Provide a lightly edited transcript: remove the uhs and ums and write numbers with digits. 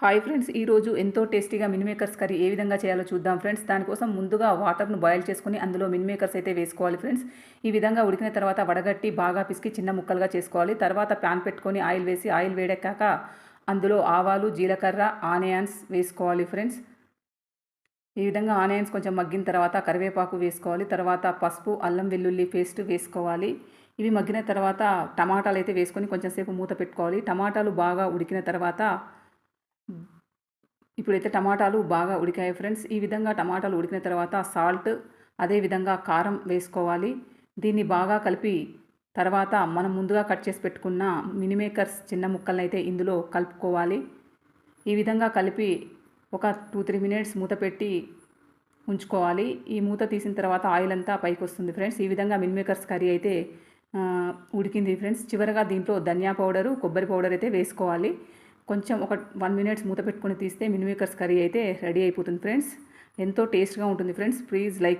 Hi friends, ఈరోజు ఎంతో టేస్టీగా మిల్ మేకర్స్ కర్రీ ఏ విధంగా చేయాలో చూద్దాం ఫ్రెండ్స్. దానికోసం ముందుగా వాటర్ను బాయిల్ చేసుకుని అందులో మిల్ మేకర్స్ అయితే వేసుకోవాలి ఫ్రెండ్స్. ఈ విధంగా ఉడికిన తర్వాత వడగట్టి బాగా పిసికి చిన్న ముక్కలుగా చేసుకోవాలి. తర్వాత ప్యాన్ పెట్టుకొని ఆయిల్ వేసి ఆయిల్ వేడెక్కాక అందులో ఆవాలు, జీలకర్ర, ఆనియన్స్ వేసుకోవాలి ఫ్రెండ్స్. ఈ విధంగా ఆనియన్స్ కొంచెం మగ్గిన తర్వాత కరివేపాకు వేసుకోవాలి. తర్వాత పసుపు, అల్లం వెల్లుల్లి పేస్ట్ వేసుకోవాలి. ఇవి మగ్గిన తర్వాత టమాటాలు అయితే వేసుకొని కొంచెం సేపు మూత పెట్టుకోవాలి. టమాటాలు బాగా ఉడికిన తర్వాత ఇప్పుడైతే టమాటాలు బాగా ఉడికాయి ఫ్రెండ్స్. ఈ విధంగా టమాటాలు ఉడికిన తర్వాత సాల్ట్, అదేవిధంగా కారం వేసుకోవాలి. దీన్ని బాగా కలిపి తర్వాత మనం ముందుగా కట్ చేసి పెట్టుకున్న మినీ మేకర్స్ చిన్న ముక్కలను అయితే ఇందులో కలుపుకోవాలి. ఈ విధంగా కలిపి ఒక 2-3 మినిట్స్ మూత పెట్టి ఉంచుకోవాలి. ఈ మూత తీసిన తర్వాత ఆయిల్ అంతా పైకి వస్తుంది ఫ్రెండ్స్. ఈ విధంగా మిల్ మేకర్స్ కర్రీ అయితే ఉడికింది ఫ్రెండ్స్. చివరగా దీంట్లో ధనియా పౌడరు, కొబ్బరి పౌడర్ అయితే వేసుకోవాలి. కొంచెం ఒక 1 మినిట్స్ మూత పెట్టుకొని తీస్తే మిల్ మేకర్స్ కర్రీ అయితే రెడీ అయిపోతుంది ఫ్రెండ్స్. ఎంతో టేస్ట్గా ఉంటుంది ఫ్రెండ్స్. Please like